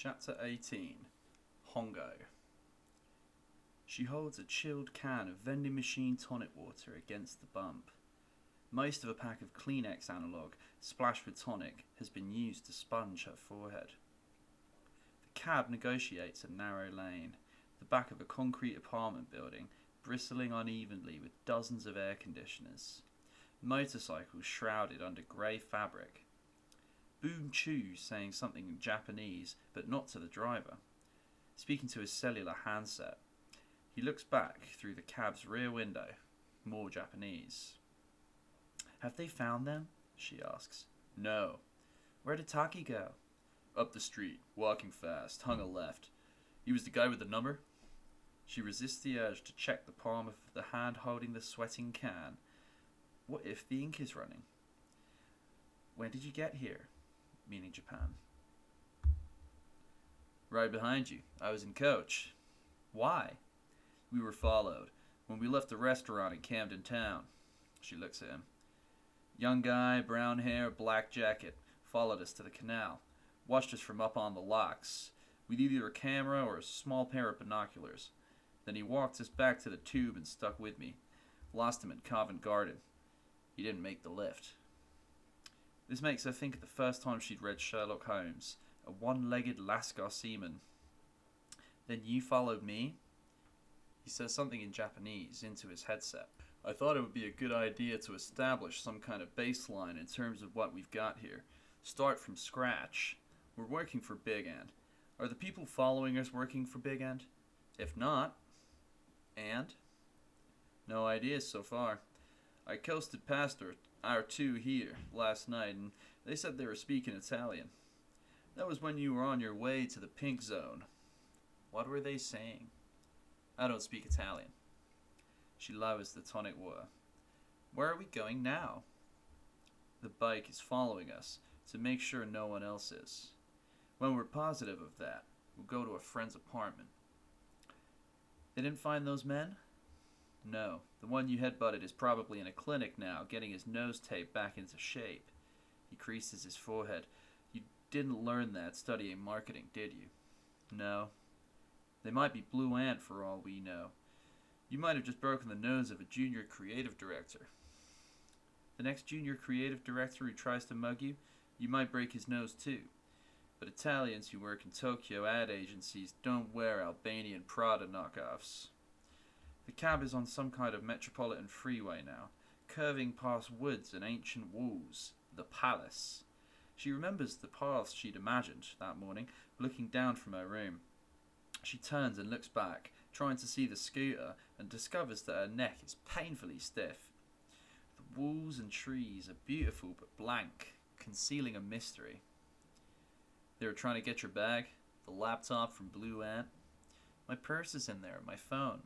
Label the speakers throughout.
Speaker 1: Chapter 18 Hongo. She holds a chilled can of vending machine tonic water against the bump. Most of a pack of Kleenex analog, splashed with tonic, has been used to sponge her forehead. The cab negotiates a narrow lane, the back of a concrete apartment building, bristling unevenly with dozens of air conditioners. Motorcycles shrouded under grey fabric. Boom Chu saying something in Japanese, but not to the driver. Speaking to his cellular handset. He looks back through the cab's rear window. More Japanese. Have they found them? She asks. No. Where did Taki go? Up the street, walking fast, hung a left. He was the guy with the number? She resists the urge to check the palm of the hand holding the sweating can. What if the ink is running? When did you get here? Meaning Japan. Right behind you. I was in coach. Why? We were followed when we left the restaurant in Camden Town. She looks at him. Young guy, brown hair, black jacket, followed us to the canal. Watched us from up on the locks, with either a camera or a small pair of binoculars. Then he walked us back to the tube and stuck with me. Lost him at Covent Garden. He didn't make the lift. This makes her think of the first time she'd read Sherlock Holmes, a one-legged Lascar seaman. Then you followed me? He says something in Japanese into his headset. I thought it would be a good idea to establish some kind of baseline in terms of what we've got here. Start from scratch. We're working for Big End. Are the people following us working for Big End? If not, and? No ideas so far. I coasted past our two here last night, and they said they were speaking Italian. That was when you were on your way to the Pink Zone. What were they saying? I don't speak Italian. She lowers the tonic water. Where are we going now? The bike is following us to make sure no one else is. When we're positive of that, we'll go to a friend's apartment. They didn't find those men? No, the one you headbutted is probably in a clinic now, getting his nose tape back into shape. He creases his forehead. You didn't learn that studying marketing, did you? No. They might be Blue Ant for all we know. You might have just broken the nose of a junior creative director. The next junior creative director who tries to mug you, you might break his nose too. But Italians who work in Tokyo ad agencies don't wear Albanian Prada knockoffs. The cab is on some kind of metropolitan freeway now, curving past woods and ancient walls, the palace. She remembers the paths she'd imagined that morning, looking down from her room. She turns and looks back, trying to see the scooter, and discovers that her neck is painfully stiff. The walls and trees are beautiful but blank, concealing a mystery. They were trying to get your bag, the laptop from Blue Ant. My purse is in there, my phone.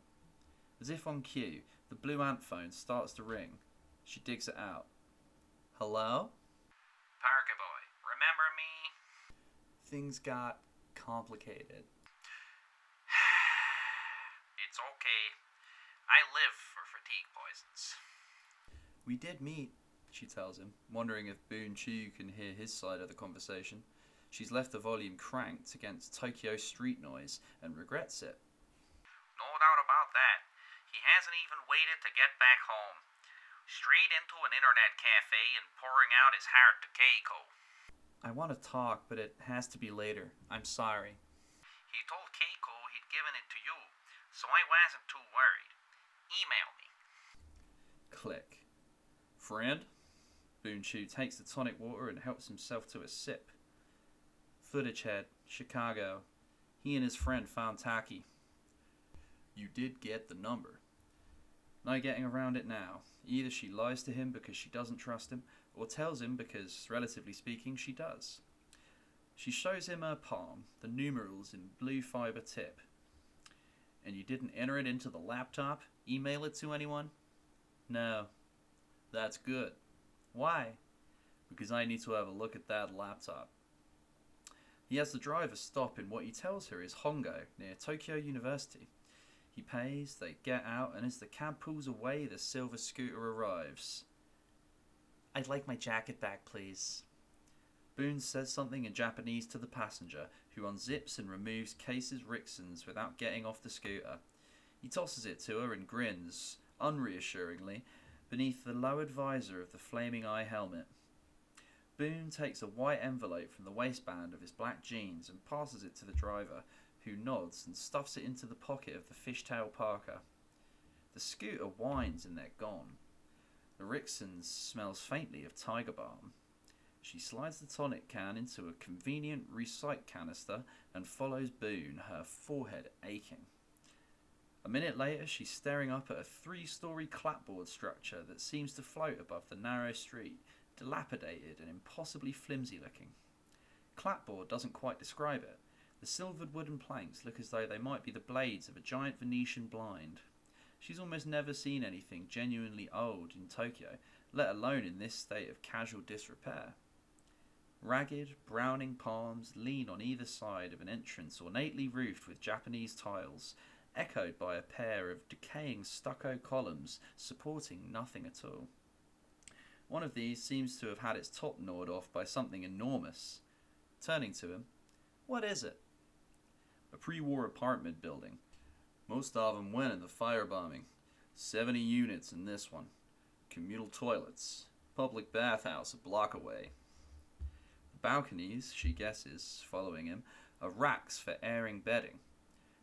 Speaker 1: As if on cue, the Blue Ant phone starts to ring. She digs it out. Hello?
Speaker 2: Parker boy, remember me?
Speaker 1: Things got complicated.
Speaker 2: It's okay. I live for fatigue poisons.
Speaker 1: We did meet, she tells him, wondering if Boon Chu can hear his side of the conversation. She's left the volume cranked against Tokyo street noise and regrets it.
Speaker 2: No doubt about that. He hasn't even waited to get back home. Straight into an internet cafe and pouring out his heart to Keiko.
Speaker 1: I want to talk, but it has to be later. I'm sorry.
Speaker 2: He told Keiko he'd given it to you, so I wasn't too worried. Email me.
Speaker 1: Click. Friend? Boon Chu takes the tonic water and helps himself to a sip. Footage head, Chicago. He and his friend found Taki. You did get the number. No getting around it now. Either she lies to him because she doesn't trust him, or tells him because, relatively speaking, she does. She shows him her palm, the numerals in blue fiber tip. And you didn't enter it into the laptop? Email it to anyone? No. That's good. Why? Because I need to have a look at that laptop. He has the driver stop in what he tells her is Hongo, near Tokyo University. He pays, they get out, and as the cab pulls away, the silver scooter arrives. I'd like my jacket back, please. Boone says something in Japanese to the passenger, who unzips and removes Case's Rixon's without getting off the scooter. He tosses it to her and grins, unreassuringly, beneath the lowered visor of the flaming eye helmet. Boone takes a white envelope from the waistband of his black jeans and passes it to the driver, who nods and stuffs it into the pocket of the fishtail parka. The scooter whines and they're gone. The Rixon's smells faintly of tiger balm. She slides the tonic can into a convenient recyc canister and follows Boone, her forehead aching. A minute later, she's staring up at a 3-story clapboard structure that seems to float above the narrow street, dilapidated and impossibly flimsy looking. Clapboard doesn't quite describe it. The silvered wooden planks look as though they might be the blades of a giant Venetian blind. She's almost never seen anything genuinely old in Tokyo, let alone in this state of casual disrepair. Ragged, browning palms lean on either side of an entrance ornately roofed with Japanese tiles, echoed by a pair of decaying stucco columns supporting nothing at all. One of these seems to have had its top gnawed off by something enormous. Turning to him, "What is it?" "A pre-war apartment building. Most of them went in the firebombing. 70 units in this one. Communal toilets. Public bathhouse a block away." The balconies, she guesses, following him, are racks for airing bedding.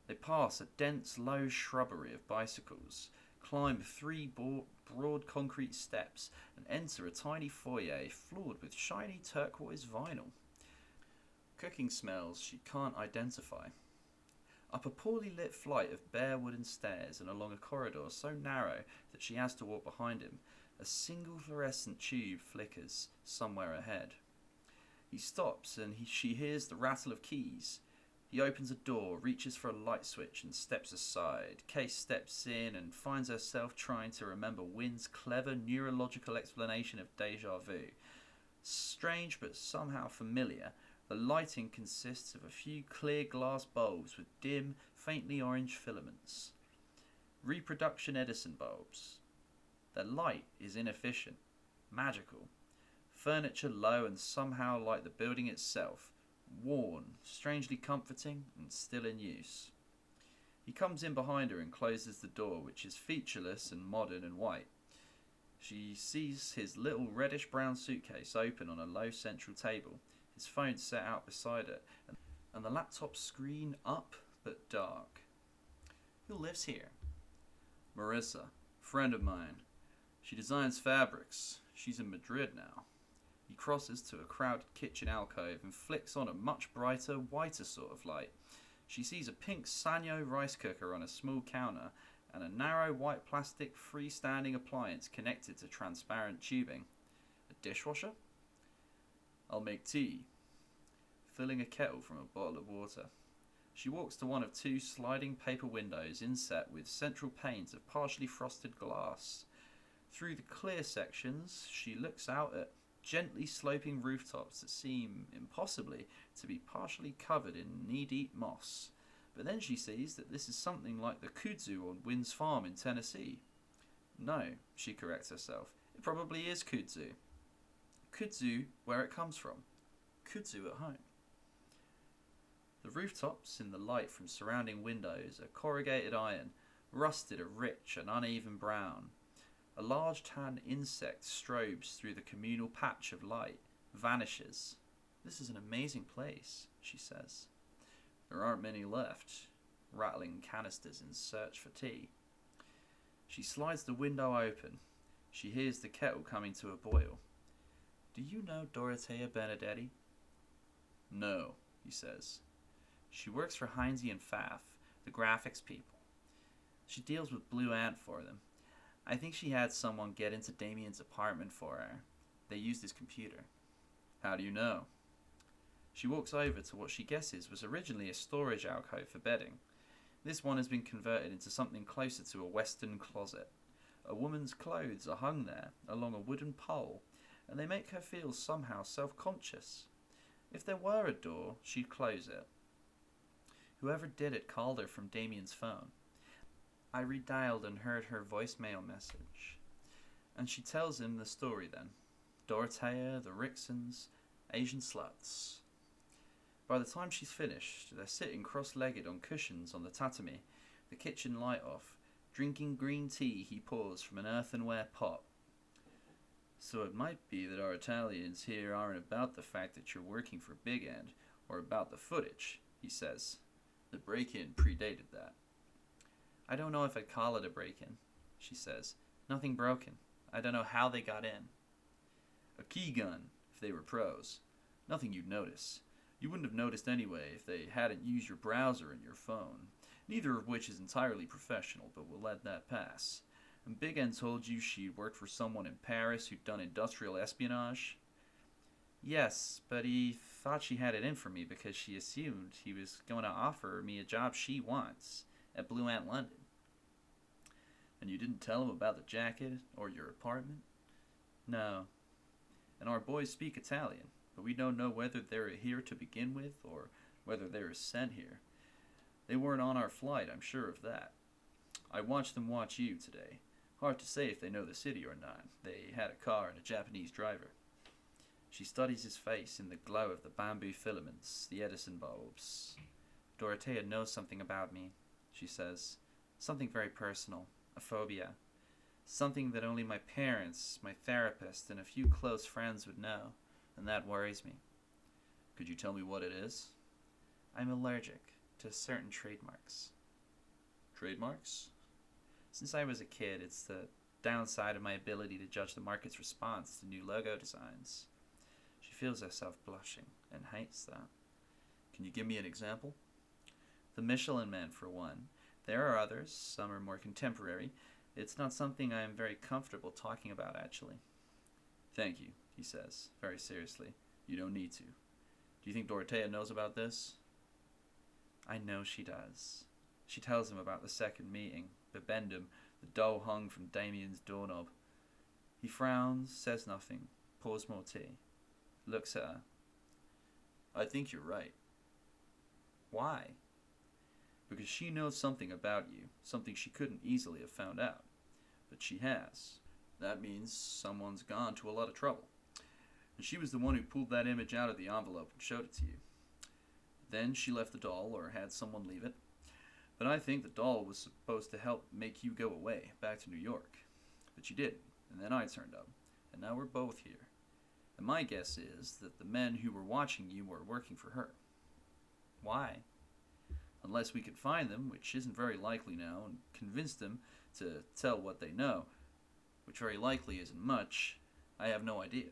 Speaker 1: They pass a dense, low shrubbery of bicycles, climb 3 broad concrete steps, and enter a tiny foyer floored with shiny turquoise vinyl. Cooking smells she can't identify. Up a poorly lit flight of bare wooden stairs and along a corridor so narrow that she has to walk behind him, a single fluorescent tube flickers somewhere ahead. He stops and she hears the rattle of keys. He opens a door, reaches for a light switch and steps aside. Case steps in and finds herself trying to remember Wynn's clever neurological explanation of déjà vu. Strange but somehow familiar, the lighting consists of a few clear glass bulbs with dim, faintly orange filaments. Reproduction Edison bulbs. Their light is inefficient, magical. Furniture low and somehow like the building itself, worn, strangely comforting, and still in use. He comes in behind her and closes the door, which is featureless and modern and white. She sees his little reddish-brown suitcase open on a low central table, his phone set out beside it, and the laptop screen up but dark. "Who lives here?" "Marissa, friend of mine. She designs fabrics. She's in Madrid now." He crosses to a crowded kitchen alcove and flicks on a much brighter, whiter sort of light. She sees a pink Sanyo rice cooker on a small counter and a narrow white plastic freestanding appliance connected to transparent tubing. A dishwasher? "I'll make tea," filling a kettle from a bottle of water. She walks to one of 2 sliding paper windows inset with central panes of partially frosted glass. Through the clear sections, she looks out at gently sloping rooftops that seem impossibly to be partially covered in knee-deep moss. But then she sees that this is something like the kudzu on Wynn's farm in Tennessee. No, she corrects herself, it probably is kudzu. Kudzu where it comes from. Kudzu at home. The rooftops in the light from surrounding windows are corrugated iron, rusted a rich and uneven brown. A large tan insect strobes through the communal patch of light, vanishes. "This is an amazing place," she says. "There aren't many left," rattling canisters in search for tea. She slides the window open. She hears the kettle coming to a boil. "Do you know Dorothea Benedetti?" "No," he says. "She works for Heinze and Pfaff, the graphics people. She deals with Blue Ant for them. I think she had someone get into Damien's apartment for her. They used his computer." "How do you know?" She walks over to what she guesses was originally a storage alcove for bedding. This one has been converted into something closer to a western closet. A woman's clothes are hung there along a wooden pole, and they make her feel somehow self-conscious. If there were a door, she'd close it. Whoever did it called her from Damien's phone. I redialed and heard her voicemail message. And she tells him the story then. Dorothea, the Rixons, Asian sluts. By the time she's finished, they're sitting cross-legged on cushions on the tatami, the kitchen light off, drinking green tea he pours from an earthenware pot. So it might be that our Italians here aren't about the fact that you're working for Big End, or about the footage, he says. The break-in predated that. I don't know if I'd call it a break-in, she says. Nothing broken. I don't know how they got in. A key gun, if they were pros. Nothing you'd notice. You wouldn't have noticed anyway if they hadn't used your browser and your phone, neither of which is entirely professional, but we'll let that pass. And Big N told you she'd worked for someone in Paris who'd done industrial espionage? Yes, but he thought she had it in for me because she assumed he was going to offer me a job she wants at Blue Ant London. And you didn't tell him about the jacket or your apartment? No. And our boys speak Italian, but we don't know whether they're here to begin with or whether they were sent here. They weren't on our flight, I'm sure of that. I watched them watch you today. Hard to say if they know the city or not. They had a car and a Japanese driver. She studies his face in the glow of the bamboo filaments, the Edison bulbs. Dorothea knows something about me, she says. Something very personal. A phobia. Something that only my parents, my therapist, and a few close friends would know. And that worries me. Could you tell me what it is? I'm allergic to certain trademarks. Trademarks? Since I was a kid, it's the downside of my ability to judge the market's response to new logo designs. She feels herself blushing and hates that. Can you give me an example? The Michelin Man, for one. There are others, some are more contemporary. It's not something I am very comfortable talking about, actually. Thank you, he says, very seriously. You don't need to. Do you think Dorothea knows about this? I know she does. She tells him about the second meeting, bibendum, the dough hung from Damien's doorknob. He frowns, says nothing, pours more tea, looks at her. I think you're right. Why? Because she knows something about you, something she couldn't easily have found out. But she has. That means someone's gone to a lot of trouble. And she was the one who pulled that image out of the envelope and showed it to you. Then she left the doll, or had someone leave it. But I think the doll was supposed to help make you go away, back to New York. But you didn't, and then I turned up, and now we're both here. And my guess is that the men who were watching you were working for her. Why? Unless we could find them, which isn't very likely now, and convince them to tell what they know, which very likely isn't much, I have no idea.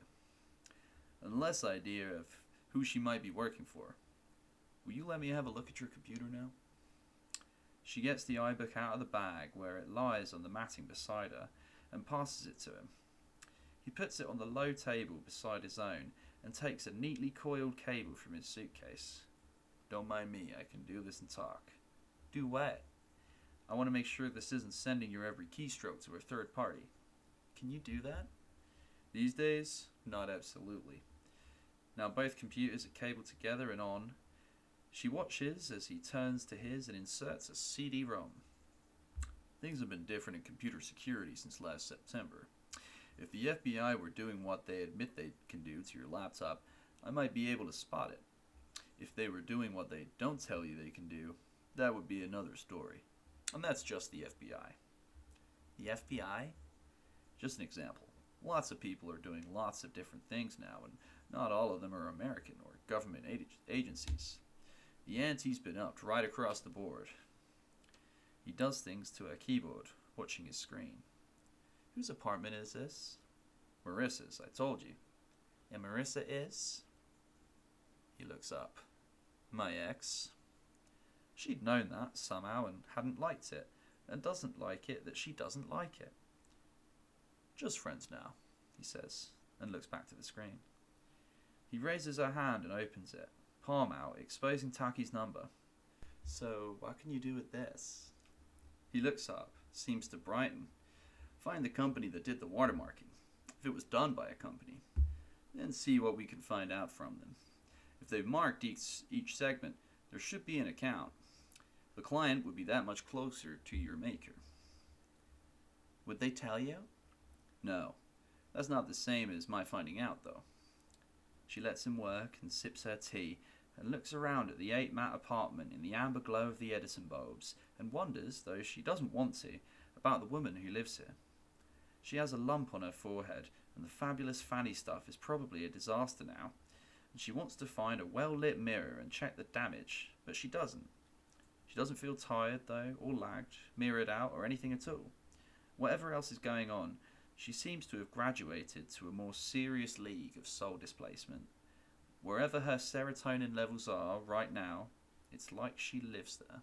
Speaker 1: And less idea of who she might be working for. Will you let me have a look at your computer now? She gets the iBook out of the bag where it lies on the matting beside her and passes it to him. He puts it on the low table beside his own and takes a neatly coiled cable from his suitcase. Don't mind me, I can do this and talk. Do what? I want to make sure this isn't sending your every keystroke to a third party. Can you do that? These days, not absolutely. Now both computers are cabled together and on. She watches as he turns to his and inserts a CD-ROM. Things have been different in computer security since last September. If the FBI were doing what they admit they can do to your laptop, I might be able to spot it. If they were doing what they don't tell you they can do, that would be another story. And that's just the FBI. The FBI? Just an example. Lots of people are doing lots of different things now, and not all of them are American or government agencies. The ante's been upped right across the board. He does things to a keyboard, watching his screen. Whose apartment is this? Marissa's, I told you. And Marissa is? He looks up. My ex. She'd known that somehow and hadn't liked it, and doesn't like it that she doesn't like it. Just friends now, he says, and looks back to the screen. He raises her hand and opens it, palm out, exposing Taki's number. So, what can you do with this? He looks up, seems to brighten. Find the company that did the watermarking, if it was done by a company, then see what we can find out from them. If they've marked each segment, there should be an account. The client would be that much closer to your maker. Would they tell you? No. That's not the same as my finding out, though. She lets him work and sips her tea and looks around at the 8-mat apartment in the amber glow of the Edison bulbs and wonders, though she doesn't want to, about the woman who lives here. She has a lump on her forehead, and the fabulous fanny stuff is probably a disaster now, and she wants to find a well-lit mirror and check the damage, but she doesn't. She doesn't feel tired, though, or lagged, mirrored out, or anything at all. Whatever else is going on, she seems to have graduated to a more serious league of soul displacement. Wherever her serotonin levels are right now, it's like she lives there.